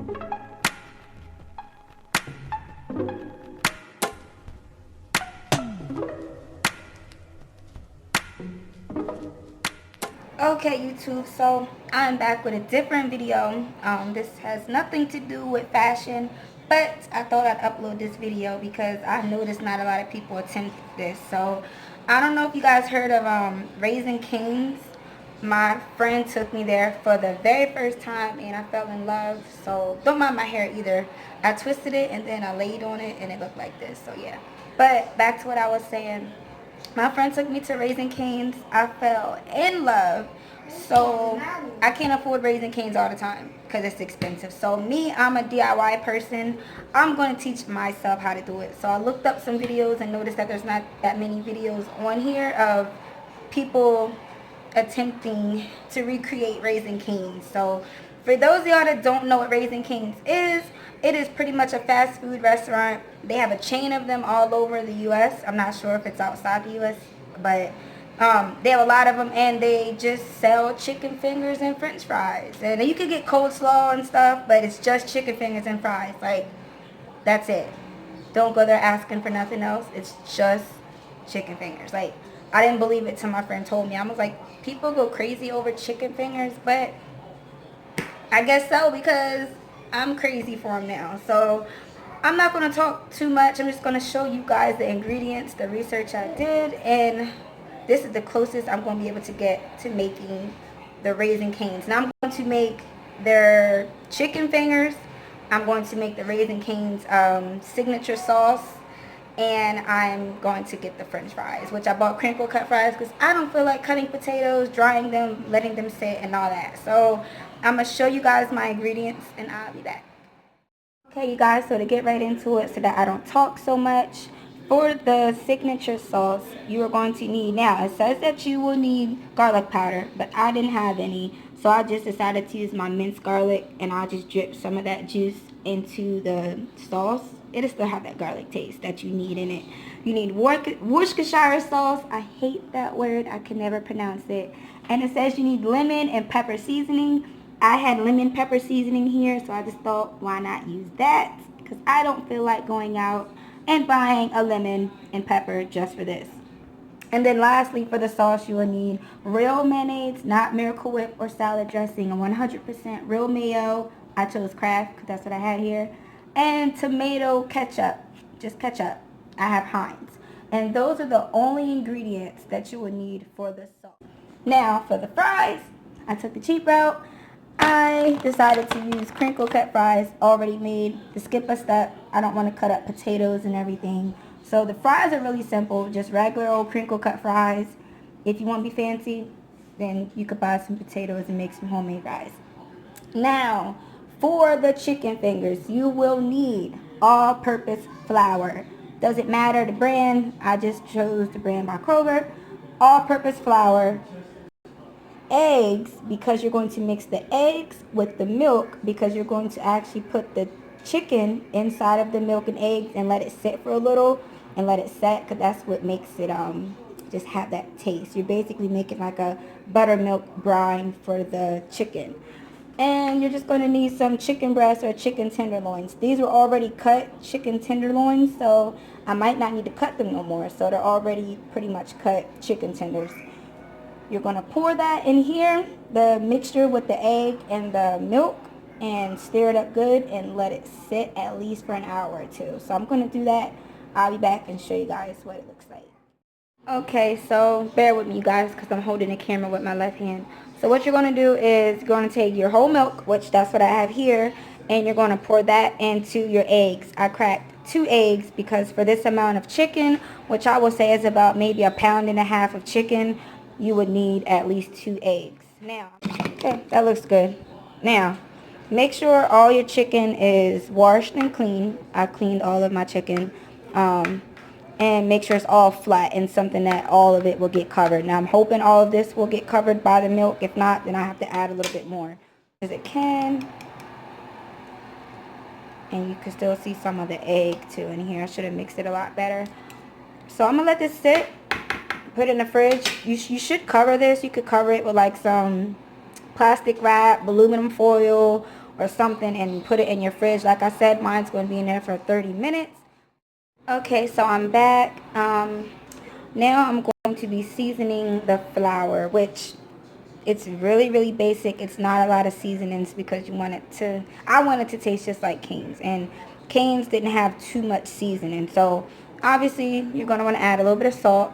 Okay, YouTube, so I'm back with a different video. This has nothing to do with fashion, but I thought I'd upload this video because I noticed not a lot of people attend this. So I don't know if you guys heard of Raising Cane's. My friend took me there for the very first time and I fell in love. So don't mind my hair either. I twisted it and then I laid on it and it looked like this. So yeah. But back to what I was saying. My friend took me to Raising Cane's. I fell in love. So I can't afford Raising Cane's all the time because it's expensive. So me, I'm a DIY person. I'm going to teach myself how to do it. So I looked up some videos and noticed that there's not that many videos on here of people attempting to recreate Raising Cane's. So for those of y'all that don't know what Raising Cane's is, it is pretty much a fast food restaurant. They have a chain of them all over the U.S. I'm not sure if it's outside the U.S., but they have a lot of them, and they just sell chicken fingers and french fries. And you can get coleslaw and stuff, but it's just chicken fingers and fries. Like, that's it. Don't go there asking for nothing else. It's just chicken fingers. Like, I didn't believe it till my friend told me. I was like, people go crazy over chicken fingers, but I guess so because I'm crazy for them now. So I'm not going to talk too much. I'm just going to show you guys the ingredients, the research I did, and this is the closest I'm going to be able to get to making the Raising Cane's. Now I'm going to make their chicken fingers. I'm going to make the Raising Cane's signature sauce, and I'm going to get the french fries, which I bought crinkle cut fries because I don't feel like cutting potatoes, drying them, letting them sit, and all that. So I'm going to show you guys my ingredients, and I'll be back. Okay, you guys, so to get right into it so that I don't talk so much, for the signature sauce, you are going to need, now it says that you will need garlic powder, but I didn't have any, so I just decided to use my minced garlic, and I'll just drip some of that juice into the sauce. It'll still have that garlic taste that you need in it. You need Worcestershire sauce. I hate that word. I can never pronounce it. And it says you need lemon and pepper seasoning. I had lemon pepper seasoning here, so I just thought, why not use that? Because I don't feel like going out and buying a lemon and pepper just for this. And then lastly, for the sauce, you will need real mayonnaise, not Miracle Whip or salad dressing, a 100% real mayo. I chose Kraft because that's what I had here. And tomato ketchup, just ketchup. I have Heinz. And those are the only ingredients that you will need for the sauce. Now, for the fries, I took the cheap route. I decided to use crinkle cut fries already made to skip a step. I don't want to cut up potatoes and everything. So the fries are really simple, just regular old crinkle cut fries. If you want to be fancy, then you could buy some potatoes and make some homemade fries. Now, for the chicken fingers, you will need all-purpose flour. Doesn't matter the brand, I just chose the brand by Kroger. All-purpose flour. Eggs, because you're going to mix the eggs with the milk, because you're going to actually put the chicken inside of the milk and eggs and let it sit for a little and let it set, because that's what makes it just have that taste. You're basically making like a buttermilk brine for the chicken. And you're just going to need some chicken breasts or chicken tenderloins. These were already cut chicken tenderloins, so I might not need to cut them no more. So they're already pretty much cut chicken tenders. You're going to pour that in here, the mixture with the egg and the milk, and stir it up good and let it sit at least for an hour or two. So I'm going to do that. I'll be back and show you guys what it looks like. Okay, so bear with me, you guys, because I'm holding the camera with my left hand. So what you're going to do is you're going to take your whole milk, which that's what I have here, and you're going to pour that into your eggs. I cracked 2 eggs because for this amount of chicken, which I will say is about maybe 1.5 pounds of chicken, you would need at least 2 eggs. Now, okay, that looks good. Now, make sure all your chicken is washed and clean. I cleaned all of my chicken. And make sure it's all flat and something that all of it will get covered. Now, I'm hoping all of this will get covered by the milk. If not, then I have to add a little bit more. As it can. And you can still see some of the egg too in here. I should have mixed it a lot better. So I'm going to let this sit. Put it in the fridge. You should cover this. You could cover it with like some plastic wrap, aluminum foil, or something and put it in your fridge. Like I said, mine's going to be in there for 30 minutes. Okay, so I'm back. Now I'm going to be seasoning the flour, which it's really, really basic. It's not a lot of seasonings because I want it to taste just like Cane's. And Cane's didn't have too much seasoning. So obviously you're going to want to add a little bit of salt.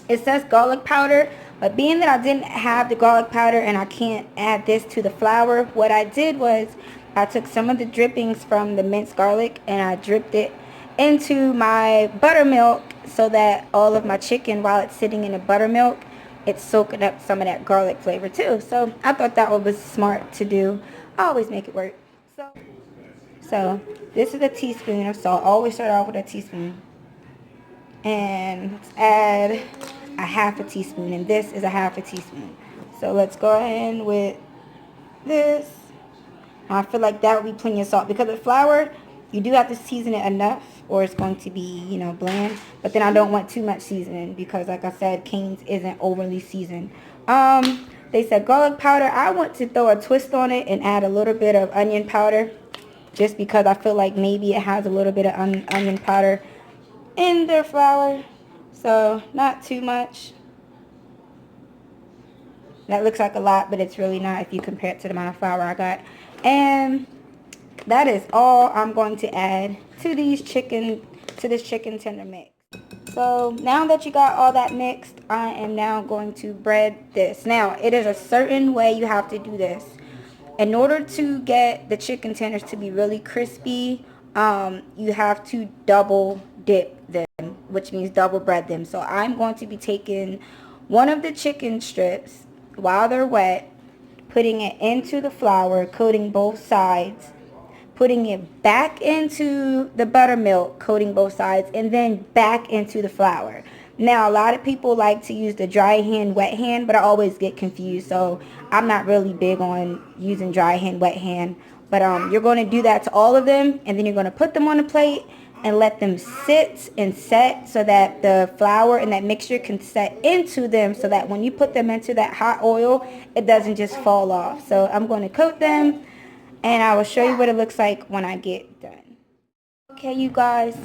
It says garlic powder, but being that I didn't have the garlic powder and I can't add this to the flour, what I did was I took some of the drippings from the minced garlic and I dripped it into my buttermilk so that all of my chicken, while it's sitting in the buttermilk, it's soaking up some of that garlic flavor too. So I thought that was smart to do. I always make it work. So this is a teaspoon of salt. I always start off with a teaspoon. And let's add a half a teaspoon, and this is a half a teaspoon. So let's go ahead with this. I feel like that would be plenty of salt because with flour you do have to season it enough or it's going to be, bland. But then I don't want too much seasoning because, like I said, Cane's isn't overly seasoned. They said garlic powder. I want to throw a twist on it and add a little bit of onion powder just because I feel like maybe it has a little bit of onion powder in their flour. So not too much. That looks like a lot, but it's really not if you compare it to the amount of flour I got. And that is all I'm going to add to this chicken tender mix. So now that you got all that mixed, I am now going to bread this. Now, it is a certain way you have to do this. In order to get the chicken tenders to be really crispy, you have to double dip them, which means double bread them. So I'm going to be taking one of the chicken strips while they're wet, putting it into the flour, coating both sides, putting it back into the buttermilk, coating both sides, and then back into the flour. Now, a lot of people like to use the dry hand, wet hand, but I always get confused. So I'm not really big on using dry hand, wet hand. But you're going to do that to all of them, and then you're going to put them on a plate and let them sit and set so that the flour and that mixture can set into them so that when you put them into that hot oil, it doesn't just fall off. So I'm going to coat them, and I will show you what it looks like when I get done. Okay, you guys,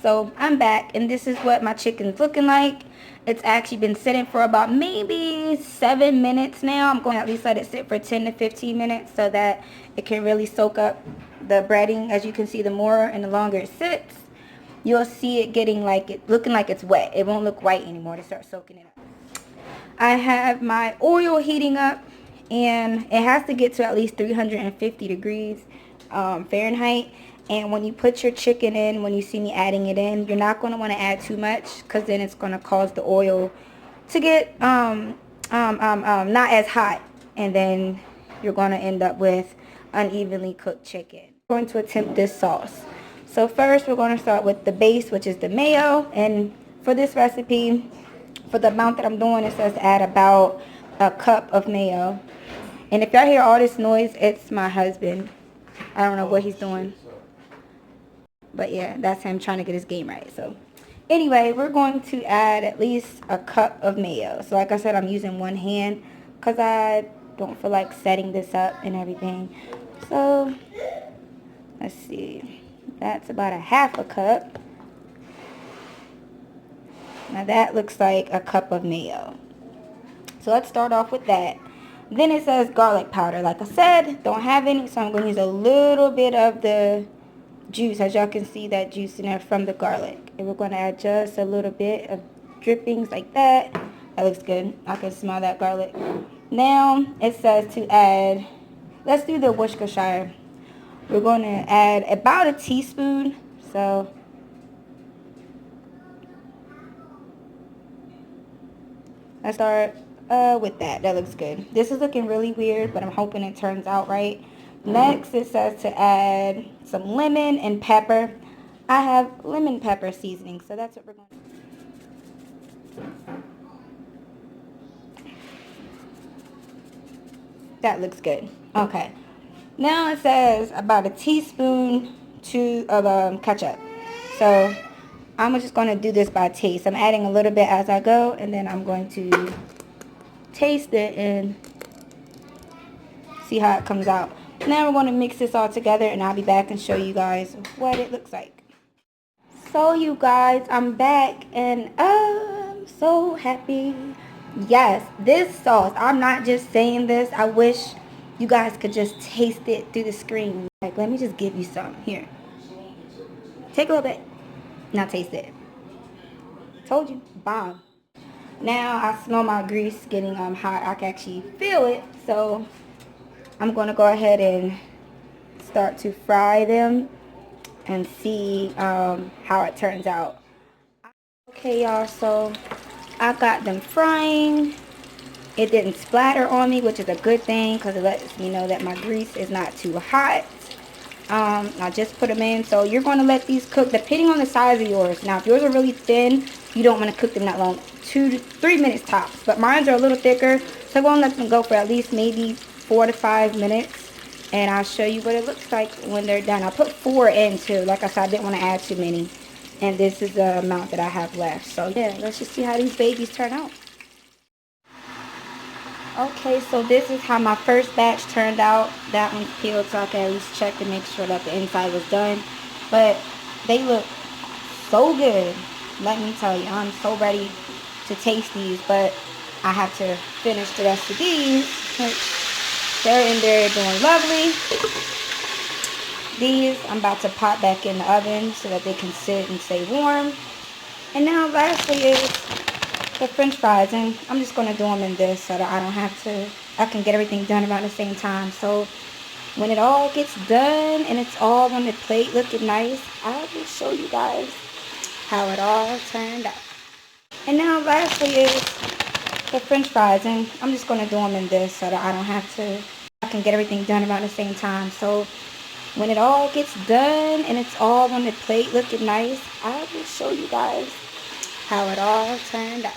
so I'm back, and this is what my chicken's looking like. It's actually been sitting for about maybe 7 minutes now. I'm going to at least let it sit for 10 to 15 minutes so that it can really soak up the breading. As you can see, the more and the longer it sits, you'll see it looking like it's wet. It won't look white anymore to start soaking it up. I have my oil heating up, and it has to get to at least 350 degrees Fahrenheit. And when you put your chicken in, when you see me adding it in, you're not going to want to add too much because then it's going to cause the oil to get not as hot, and then you're going to end up with unevenly cooked chicken. I'm going to attempt this sauce. So first we're going to start with the base, which is the mayo. And for this recipe, for the amount that I'm doing, it says to add about a cup of mayo. And if y'all hear all this noise, it's my husband. I don't know what he's doing. But yeah, that's him trying to get his game right. So anyway, we're going to add at least a cup of mayo. So like I said, I'm using one hand because I don't feel like setting this up and everything. So let's see. That's about a half a cup. Now that looks like a cup of mayo. So let's start off with that. Then it says garlic powder. Like I said, don't have any, so I'm going to use a little bit of the juice. As y'all can see, that juice in there from the garlic. And we're going to add just a little bit of drippings like that. That looks good. I can smell that garlic. Now it says to add, let's do the Worcestershire. We're going to add about a teaspoon. So let's start with that. That looks good. This is looking really weird, but I'm hoping it turns out right. Next, it says to add some lemon and pepper. I have lemon pepper seasoning, so that's what we're going to do. That looks good. Okay. Now it says about a teaspoon of ketchup. So I'm just going to do this by taste. I'm adding a little bit as I go, and then I'm going to taste it and see how it comes out. Now we're going to mix this all together, and I'll be back and show you guys what it looks like. So you guys, I'm back, and I'm so happy. Yes, this sauce, I'm not just saying this. I wish you guys could just taste it through the screen. Like, let me just give you some. Here. Take a little bit. Now taste it. Told you. Bomb. Now I smell my grease getting hot. I can actually feel it. So I'm going to go ahead and start to fry them and see how it turns out. Okay, y'all, so I got them frying. It didn't splatter on me, which is a good thing because it lets me know that my grease is not too hot. I just put them in, so you're going to let these cook depending on the size of yours. Now, if yours are really thin, you don't want to cook them that long, 2 to 3 minutes tops. But mine are a little thicker, so I'm going to let them go for at least maybe 4 to 5 minutes. And I'll show you what it looks like when they're done. I put 4 in too. Like I said, I didn't want to add too many. And this is the amount that I have left. So yeah, let's just see how these babies turn out. Okay, so this is how my first batch turned out. That one's peeled, so I can at least check to make sure that the inside was done. But they look so good. Let me tell you, I'm so ready to taste these. But I have to finish the rest of these. They're in there doing lovely. These I'm about to pop back in the oven so that they can sit and stay warm. And now lastly is the french fries, and I'm just going to do them in this so that I don't have to, I can get everything done around the same time. So when it all gets done and it's all on the plate looking nice, I will show you guys how it all turned out. And now lastly is the french fries, and I'm just going to do them in this so that I don't have to, I can get everything done around the same time. So when it all gets done and it's all on the plate looking nice, I will show you guys how it all turned out.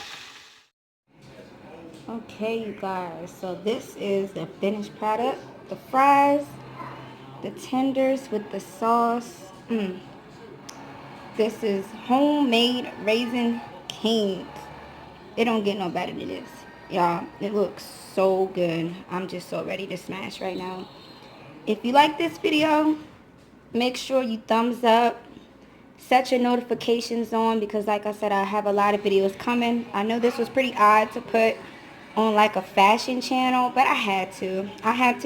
Okay, you guys, so this is the finished product. The fries, the tenders with the sauce. This is homemade Raisin Cane's. It don't get no better than this. Y'all, it looks so good. I'm just so ready to smash right now. If you like this video, make sure you thumbs up. Set your notifications on because like I said, I have a lot of videos coming. I know this was pretty odd to put on like a fashion channel, but I had to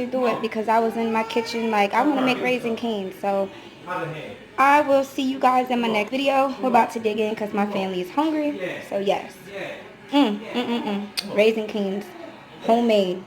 do it because I was in my kitchen like I want to make Raisin Cane's. So I will see you guys in my next video. We're about to dig in because my family is hungry. So yes, Raisin Cane's, homemade.